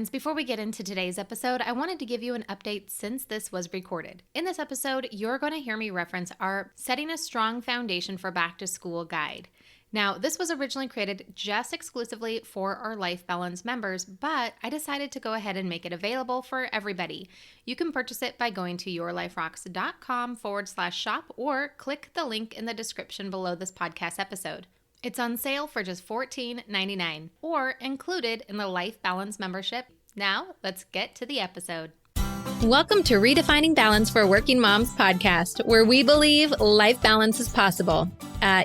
Before we get into today's episode, I wanted to give you an update since this was recorded. In this episode, you're going to hear me reference our Setting a Strong Foundation for Back to School guide. Now, this was originally created just exclusively for our Life Balance members, but I decided to go ahead and make it available for everybody. You can purchase it by going to yourliferocks.com/shop or click the link in the description below this podcast episode. It's on sale for just $14.99 or included in the Life Balance membership. Now, let's get to the episode. Welcome to Redefining Balance for Working Moms podcast, where we believe life balance is possible.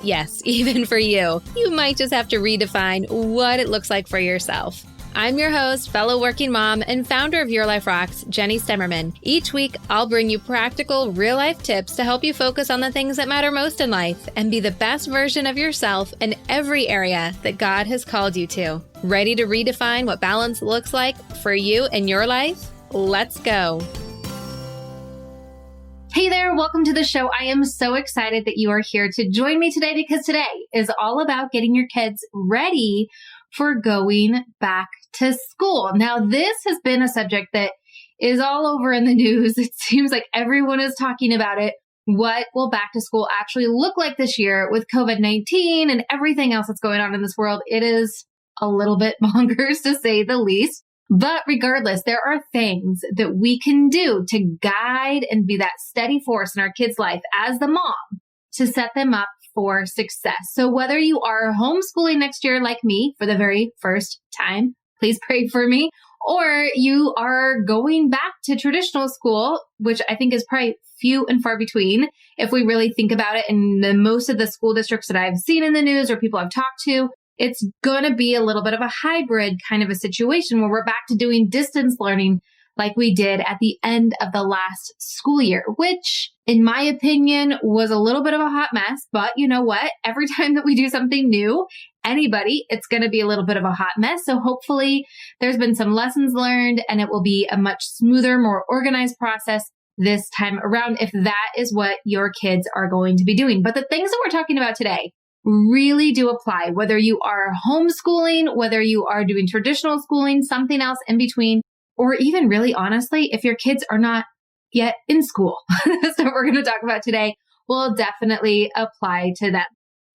Yes, even for you. You might just have to redefine what it looks like for yourself. I'm your host, fellow working mom, and founder of Your Life Rocks, Jenny Stemmerman. Each week, I'll bring you practical, real-life tips to help you focus on the things that matter most in life and be the best version of yourself in every area that God has called you to. Ready to redefine what balance looks like for you in your life? Let's go. Hey there, welcome to the show. I am so excited that you are here to join me today because today is all about getting your kids ready for going back to school. Now, this has been a subject that is all over in the news. It seems like everyone is talking about it. What will back to school actually look like this year with COVID-19 and everything else that's going on in this world? It is a little bit bonkers to say the least. But regardless, there are things that we can do to guide and be that steady force in our kids' life as the mom to set them up for success. So whether you are homeschooling next year like me for the very first time, please pray for me, or you are going back to traditional school, which I think is probably few and far between if we really think about it. And most of the school districts that I've seen in the news or people I've talked to, it's going to be a little bit of a hybrid kind of a situation where we're back to doing distance learning like we did at the end of the last school year, which in my opinion was a little bit of a hot mess. But you know what? Every time that we do something new, it's going to be a little bit of a hot mess. So hopefully there's been some lessons learned and it will be a much smoother, more organized process this time around if that is what your kids are going to be doing. But the things that we're talking about today really do apply, whether you are homeschooling, whether you are doing traditional schooling, something else in between, or even really honestly, if your kids are not yet in school. So we're going to talk about today will definitely apply to them.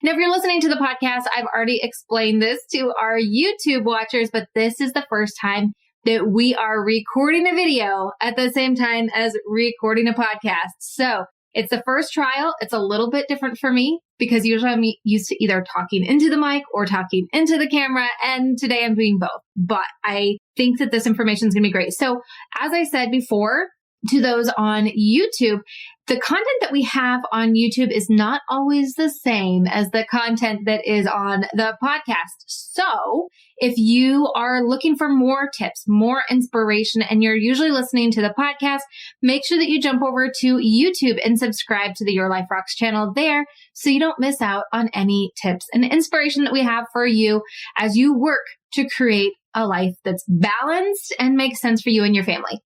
And if you're listening to the podcast, I've already explained this to our YouTube watchers, but this is the first time that we are recording a video at the same time as recording a podcast. So it's the first trial. It's a little bit different for me because usually I'm used to either talking into the mic or talking into the camera. And today I'm doing both, but I think that this information is going to be great. So as I said before, to those on YouTube, the content that we have on YouTube is not always the same as the content that is on the podcast. So if you are looking for more tips, more inspiration, and you're usually listening to the podcast, make sure that you jump over to YouTube and subscribe to the Your Life Rocks channel there so you don't miss out on any tips and inspiration that we have for you as you work to create a life that's balanced and makes sense for you and your family.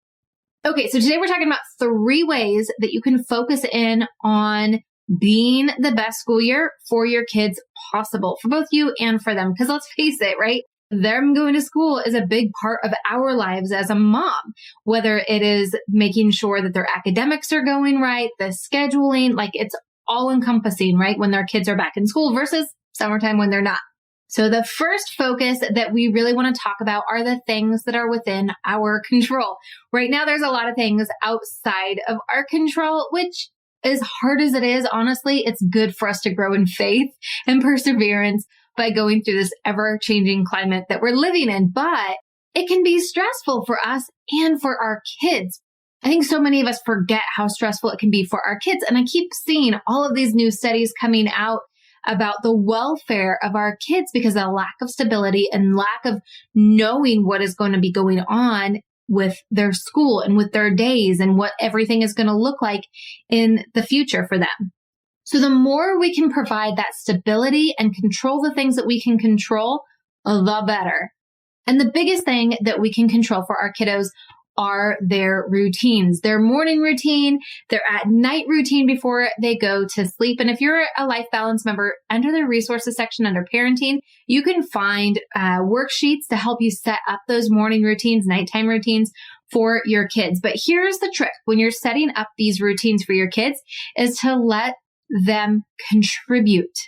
Okay, so today we're talking about 3 ways that you can focus in on being the best school year for your kids possible, for both you and for them. Because let's face it, right? Them going to school is a big part of our lives as a mom, whether it is making sure that their academics are going right, the scheduling, like it's all encompassing, right? When their kids are back in school versus summertime when they're not. So the first focus that we really want to talk about are the things that are within our control. Right now, there's a lot of things outside of our control, which as hard as it is, honestly, it's good for us to grow in faith and perseverance by going through this ever-changing climate that we're living in. But it can be stressful for us and for our kids. I think so many of us forget how stressful it can be for our kids. And I keep seeing all of these new studies coming out about the welfare of our kids because of the lack of stability and lack of knowing what is going to be going on with their school and with their days and what everything is going to look like in the future for them. So the more we can provide that stability and control the things that we can control, the better. And the biggest thing that we can control for our kiddos are their routines, their morning routine, their at night routine before they go to sleep. And if you're a Life Balance member, under the resources section under parenting, you can find worksheets to help you set up those morning routines, nighttime routines for your kids. But here's the trick when you're setting up these routines for your kids is to let them contribute.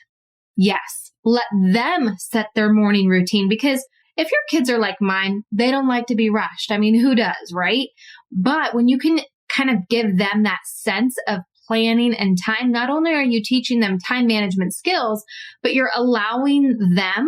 Yes, let them set their morning routine, because if your kids are like mine, they don't like to be rushed. I mean, who does, right? But when you can kind of give them that sense of planning and time, not only are you teaching them time management skills, but you're allowing them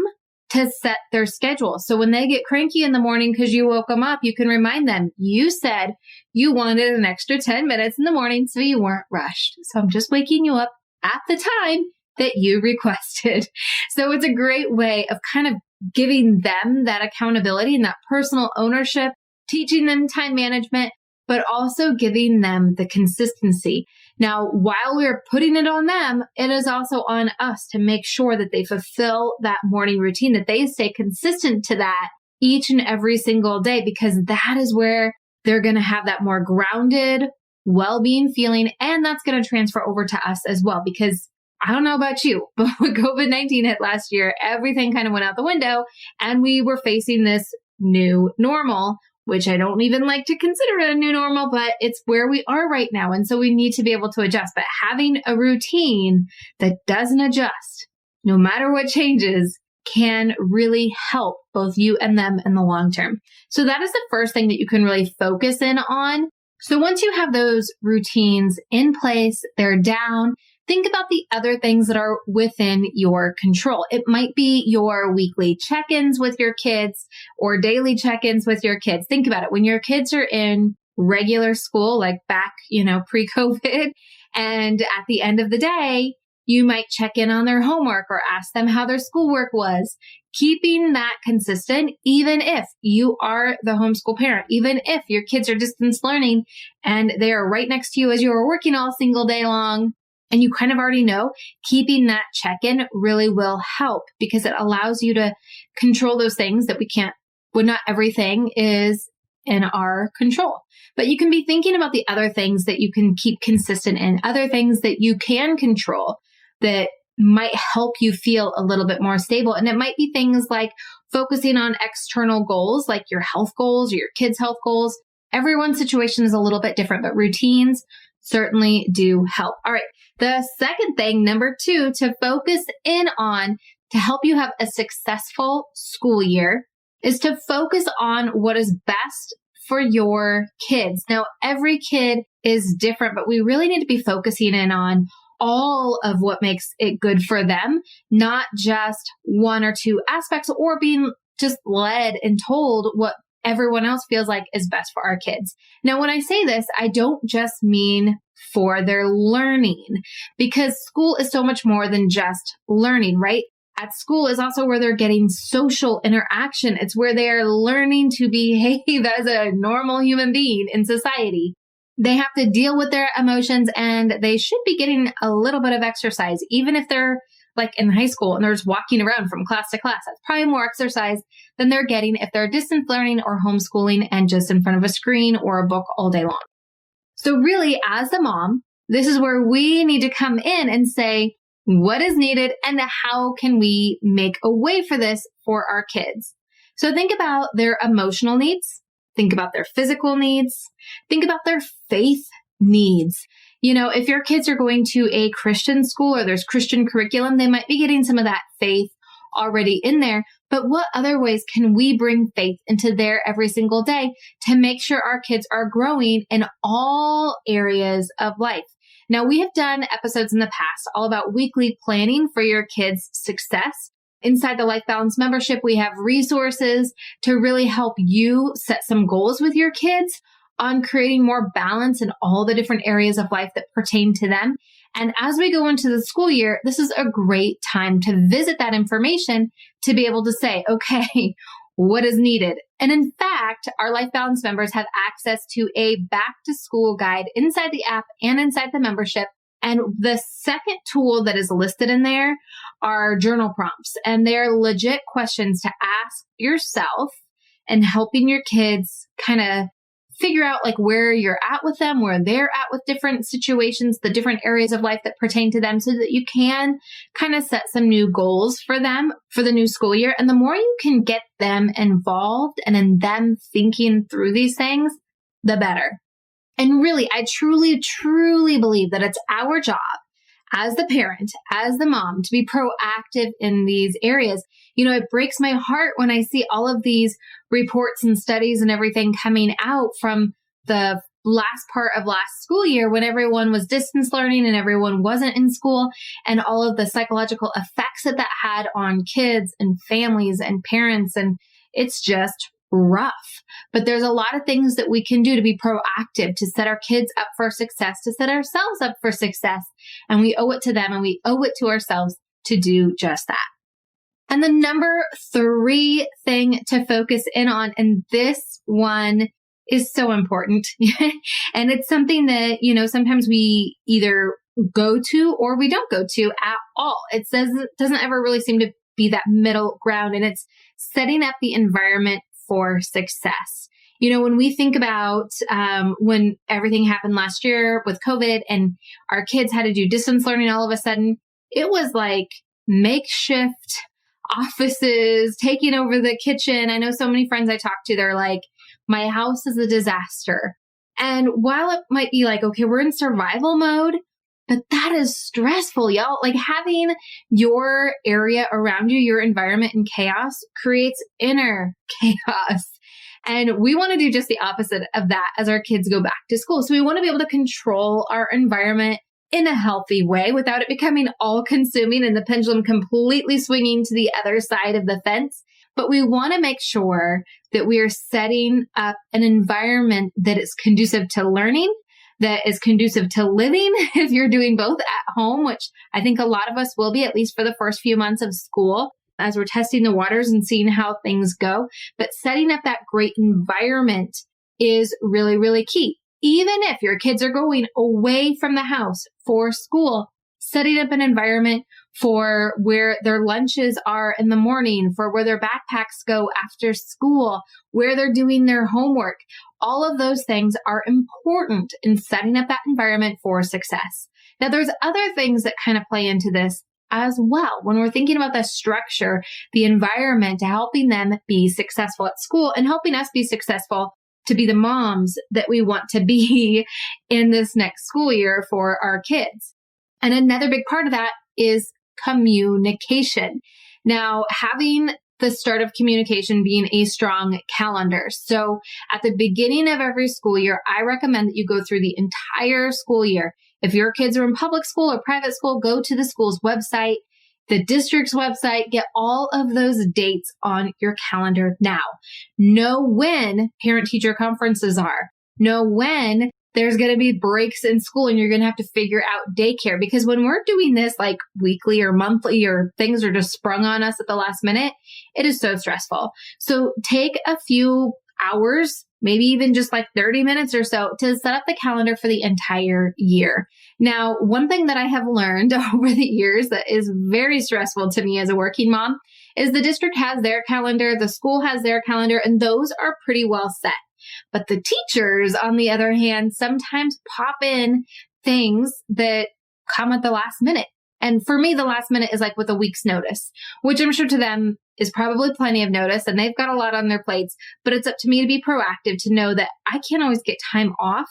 to set their schedule. So when they get cranky in the morning because you woke them up, you can remind them, you said you wanted an extra 10 minutes in the morning so you weren't rushed. So I'm just waking you up at the time that you requested. So it's a great way of kind of giving them that accountability and that personal ownership, teaching them time management, but also giving them the consistency. Now, while we're putting it on them, it is also on us to make sure that they fulfill that morning routine, that they stay consistent to that each and every single day, because that is where they're going to have that more grounded well-being feeling. And that's going to transfer over to us as well, because I don't know about you, but when COVID-19 hit last year, everything kind of went out the window and we were facing this new normal, which I don't even like to consider it a new normal, but it's where we are right now. And so we need to be able to adjust. But having a routine that doesn't adjust, no matter what changes, can really help both you and them in the long term. So that is the first thing that you can really focus in on. So once you have those routines in place, they're down, think about the other things that are within your control. It might be your weekly check-ins with your kids or daily check-ins with your kids. Think about it. When your kids are in regular school, like back, pre-COVID, and at the end of the day, you might check in on their homework or ask them how their schoolwork was. Keeping that consistent, even if you are the homeschool parent, even if your kids are distance learning and they are right next to you as you are working all single day long, and you kind of already know, keeping that check-in really will help, because it allows you to control those things that we can't, well, not everything is in our control. But you can be thinking about the other things that you can keep consistent in, other things that you can control that might help you feel a little bit more stable. And it might be things like focusing on external goals, like your health goals or your kids' health goals. Everyone's situation is a little bit different, but routines certainly do help. All right. The second thing, number 2, to focus in on to help you have a successful school year is to focus on what is best for your kids. Now, every kid is different, but we really need to be focusing in on all of what makes it good for them, not just one or two aspects, or being just led and told what everyone else feels like is best for our kids. Now, when I say this, I don't just mean for their learning, because school is so much more than just learning, right? At school is also where they're getting social interaction. It's where they're learning to behave as a normal human being in society. They have to deal with their emotions, and they should be getting a little bit of exercise, even if they're like in high school and they're just walking around from class to class. That's probably more exercise than they're getting if they're distance learning or homeschooling and just in front of a screen or a book all day long. So really, as the mom, this is where we need to come in and say, what is needed and how can we make a way for this for our kids? So think about their emotional needs. Think about their physical needs. Think about their faith needs. If your kids are going to a Christian school or there's Christian curriculum, they might be getting some of that faith already in there. But what other ways can we bring faith into their every single day to make sure our kids are growing in all areas of life? Now, we have done episodes in the past all about weekly planning for your kids' success. Inside the Life Balance membership, we have resources to really help you set some goals with your kids on creating more balance in all the different areas of life that pertain to them. And as we go into the school year, this is a great time to visit that information to be able to say, okay, what is needed? And in fact, our Life Balance members have access to a back to school guide inside the app and inside the membership. And the second tool that is listed in there are journal prompts, and they're legit questions to ask yourself and helping your kids kind of figure out like where you're at with them, where they're at with different situations, the different areas of life that pertain to them, so that you can kind of set some new goals for them for the new school year. And the more you can get them involved and in them thinking through these things, the better. And really, I truly, truly believe that it's our job as the parent, as the mom, to be proactive in these areas. You know, it breaks my heart when I see all of these reports and studies and everything coming out from the last part of last school year when everyone was distance learning and everyone wasn't in school, and all of the psychological effects that that had on kids and families and parents. And it's just rough. But there's a lot of things that we can do to be proactive, to set our kids up for success, to set ourselves up for success. And we owe it to them and we owe it to ourselves to do just that. And the number 3 thing to focus in on, and this one is so important, and it's something that, you know, sometimes we either go to or we don't go to at all. It doesn't ever really seem to be that middle ground, and it's setting up the environment for success. You know, when we think about when everything happened last year with COVID and our kids had to do distance learning all of a sudden, it was like makeshift offices taking over the kitchen. I know so many friends I talk to, they're like, my house is a disaster. And while it might be like, okay, we're in survival mode, but that is stressful, y'all. Like having your area around you, your environment in chaos creates inner chaos. And we want to do just the opposite of that as our kids go back to school. So we want to be able to control our environment in a healthy way without it becoming all consuming and the pendulum completely swinging to the other side of the fence. But we want to make sure that we are setting up an environment that is conducive to learning, that is conducive to living if you're doing both at home, which I think a lot of us will be, at least for the first few months of school, as we're testing the waters and seeing how things go. But setting up that great environment is really, really key. Even if your kids are going away from the house for school, setting up an environment for where their lunches are in the morning, for where their backpacks go after school, where they're doing their homework. All of those things are important in setting up that environment for success. Now, there's other things that kind of play into this as well. When we're thinking about the structure, the environment, helping them be successful at school and helping us be successful to be the moms that we want to be in this next school year for our kids. And another big part of that is communication. Now, having the start of communication being a strong calendar. So at the beginning of every school year, I recommend that you go through the entire school year. If your kids are in public school or private school, go to the school's website, the district's website, get all of those dates on your calendar now. Know when parent-teacher conferences are. Know when there's going to be breaks in school and you're going to have to figure out daycare. Because when we're doing this like weekly or monthly, or things are just sprung on us at the last minute, it is so stressful. So take a few hours, maybe even just like 30 minutes or so, to set up the calendar for the entire year. Now, one thing that I have learned over the years that is very stressful to me as a working mom is the district has their calendar, the school has their calendar, and those are pretty well set. But the teachers, on the other hand, sometimes pop in things that come at the last minute. And for me, the last minute is like with a week's notice, which I'm sure to them is probably plenty of notice and they've got a lot on their plates. But it's up to me to be proactive, to know that I can't always get time off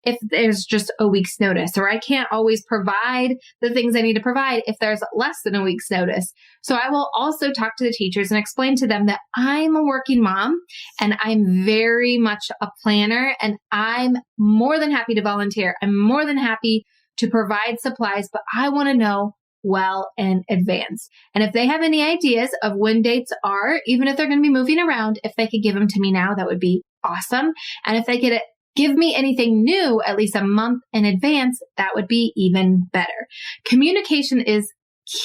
if there's just a week's notice, or I can't always provide the things I need to provide if there's less than a week's notice. So I will also talk to the teachers and explain to them that I'm a working mom and I'm very much a planner, and I'm more than happy to volunteer. I'm more than happy to provide supplies, but I want to know well in advance. And if they have any ideas of when dates are, even if they're going to be moving around, if they could give them to me now, that would be awesome. And if they could give me anything new at least a month in advance, that would be even better. Communication is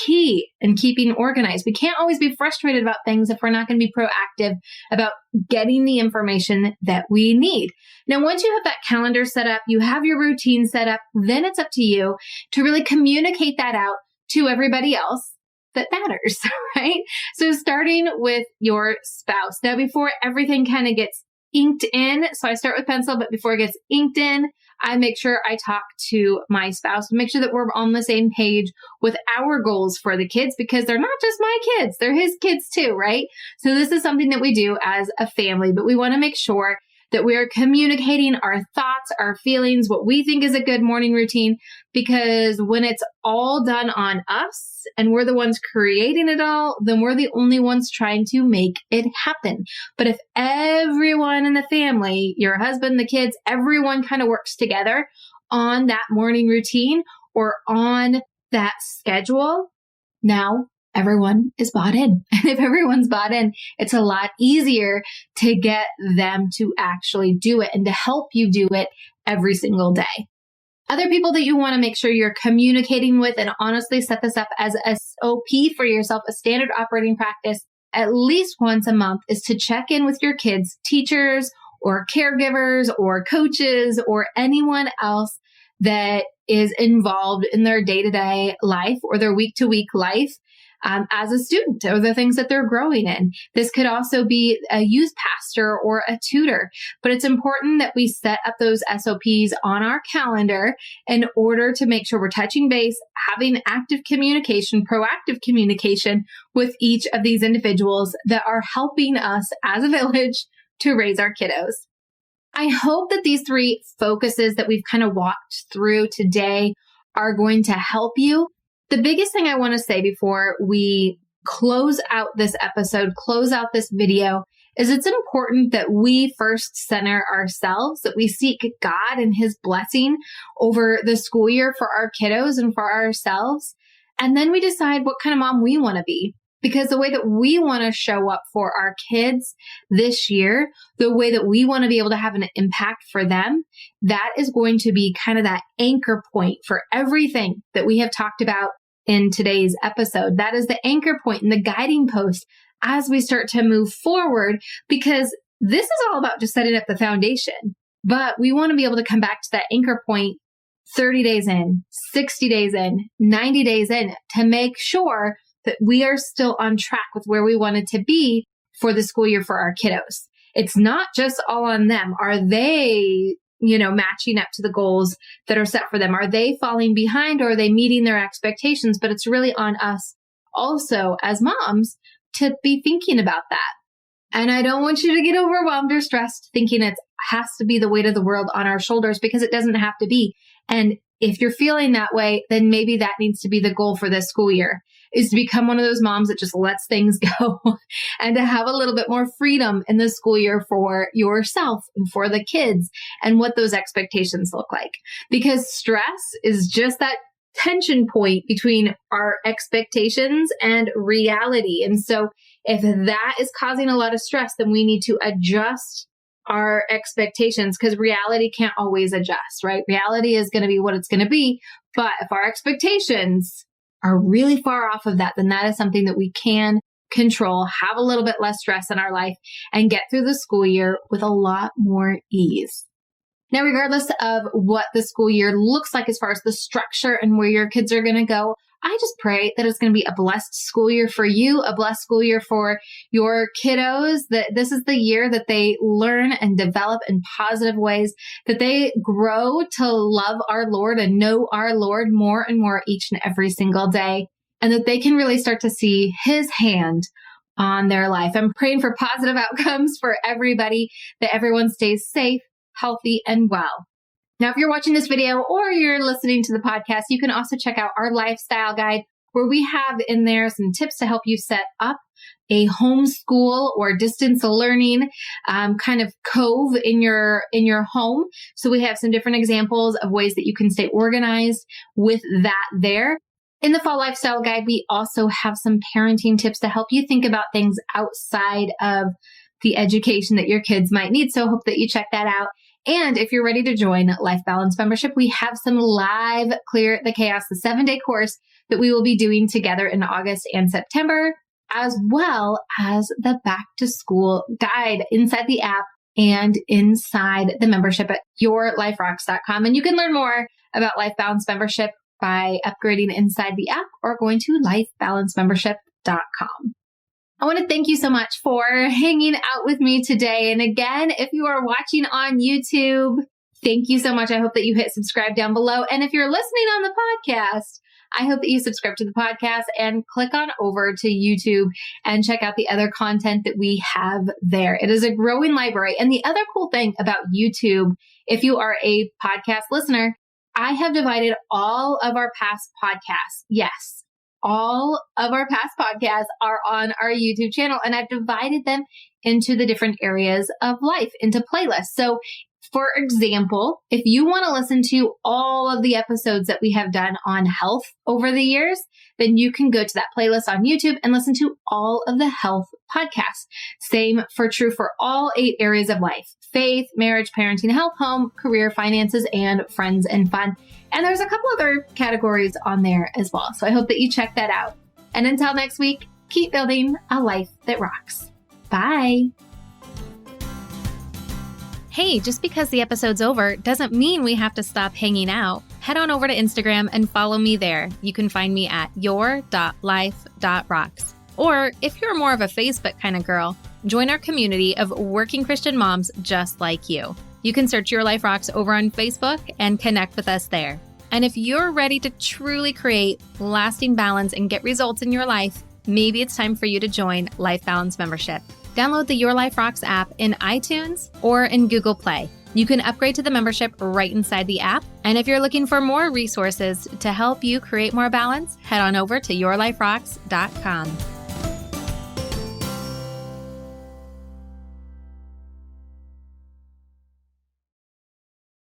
key in keeping organized. We can't always be frustrated about things if we're not going to be proactive about getting the information that we need. Now, once you have that calendar set up, you have your routine set up, then it's up to you to really communicate that out to everybody else that matters, right? So starting with your spouse. Now, before everything kind of gets inked in. So I start with pencil, but before it gets inked in, I make sure I talk to my spouse to make sure that we're on the same page with our goals for the kids, because they're not just my kids, they're his kids too, right? So this is something that we do as a family, but we want to make sure that we are communicating our thoughts, our feelings, what we think is a good morning routine, because when it's all done on us and we're the ones creating it all, then we're the only ones trying to make it happen. But if everyone in the family, your husband, the kids, everyone kind of works together on that morning routine or on that schedule, now everyone is bought in. And if everyone's bought in, it's a lot easier to get them to actually do it and to help you do it every single day. Other people that you want to make sure you're communicating with, and honestly set this up as a SOP for yourself, a standard operating practice, at least once a month, is to check in with your kids' teachers or caregivers or coaches or anyone else that is involved in their day-to-day life or their week-to-week life. As a student, or the things that they're growing in. This could also be a youth pastor or a tutor, but it's important that we set up those SOPs on our calendar in order to make sure we're touching base, having active communication, proactive communication with each of these individuals that are helping us as a village to raise our kiddos. I hope that these 3 focuses that we've kind of walked through today are going to help you. The biggest thing I want to say before we close out this episode, close out this video, is it's important that we first center ourselves, that we seek God and His blessing over the school year for our kiddos and for ourselves. And then we decide what kind of mom we want to be. Because the way that we want to show up for our kids this year, the way that we want to be able to have an impact for them, that is going to be kind of that anchor point for everything that we have talked about in today's episode. That is the anchor point and the guiding post as we start to move forward, because this is all about just setting up the foundation. But we want to be able to come back to that anchor point 30 days in, 60 days in, 90 days in, to make sure that we are still on track with where we wanted to be for the school year for our kiddos. It's not just all on them. Are they, matching up to the goals that are set for them? Are they falling behind, or are they meeting their expectations? But it's really on us also as moms to be thinking about that. And I don't want you to get overwhelmed or stressed thinking it has to be the weight of the world on our shoulders, because it doesn't have to be. And if you're feeling that way, then maybe that needs to be the goal for this school year, is to become one of those moms that just lets things go and to have a little bit more freedom in the school year for yourself and for the kids and what those expectations look like. Because stress is just that tension point between our expectations and reality. And so if that is causing a lot of stress, then we need to adjust our expectations, because reality can't always adjust, right? Reality is going to be what it's going to be. But if our expectations are really far off of that, then that is something that we can control, have a little bit less stress in our life, and get through the school year with a lot more ease. Now, regardless of what the school year looks like as far as the structure and where your kids are going to go, I just pray that it's going to be a blessed school year for you, a blessed school year for your kiddos, that this is the year that they learn and develop in positive ways, that they grow to love our Lord and know our Lord more and more each and every single day, and that they can really start to see His hand on their life. I'm praying for positive outcomes for everybody, that everyone stays safe, healthy, and well. Now, if you're watching this video or you're listening to the podcast, you can also check out our lifestyle guide, where we have in there some tips to help you set up a homeschool or distance learning kind of cove in your home. So we have some different examples of ways that you can stay organized with that there. In the Fall Lifestyle Guide, we also have some parenting tips to help you think about things outside of the education that your kids might need. So I hope that you check that out. And if you're ready to join Life Balance membership, we have some live Clear the Chaos, the 7-day course that we will be doing together in August and September, as well as the back to school guide inside the app and inside the membership at yourliferocks.com. And you can learn more about Life Balance membership by upgrading inside the app or going to lifebalancemembership.com. I want to thank you so much for hanging out with me today. And again, if you are watching on YouTube, thank you so much. I hope that you hit subscribe down below. And if you're listening on the podcast, I hope that you subscribe to the podcast and click on over to YouTube and check out the other content that we have there. It is a growing library. And the other cool thing about YouTube, if you are a podcast listener, I have divided all of our past podcasts. Yes, all of our past podcasts are on our YouTube channel, and I've divided them into the different areas of life, into playlists. So for example, if you want to listen to all of the episodes that we have done on health over the years, then you can go to that playlist on YouTube and listen to all of the health podcasts. Same true for all 8 areas of life: faith, marriage, parenting, health, home, career, finances, and friends and fun. And there's a couple other categories on there as well. So I hope that you check that out. And until next week, keep building a life that rocks. Bye. Hey, just because the episode's over doesn't mean we have to stop hanging out. Head on over to Instagram and follow me there. You can find me at your.life.rocks. Or if you're more of a Facebook kind of girl, join our community of working Christian moms just like you. You can search Your Life Rocks over on Facebook and connect with us there. And if you're ready to truly create lasting balance and get results in your life, maybe it's time for you to join Life Balance Membership. Download the Your Life Rocks app in iTunes or in Google Play. You can upgrade to the membership right inside the app. And if you're looking for more resources to help you create more balance, head on over to yourliferocks.com.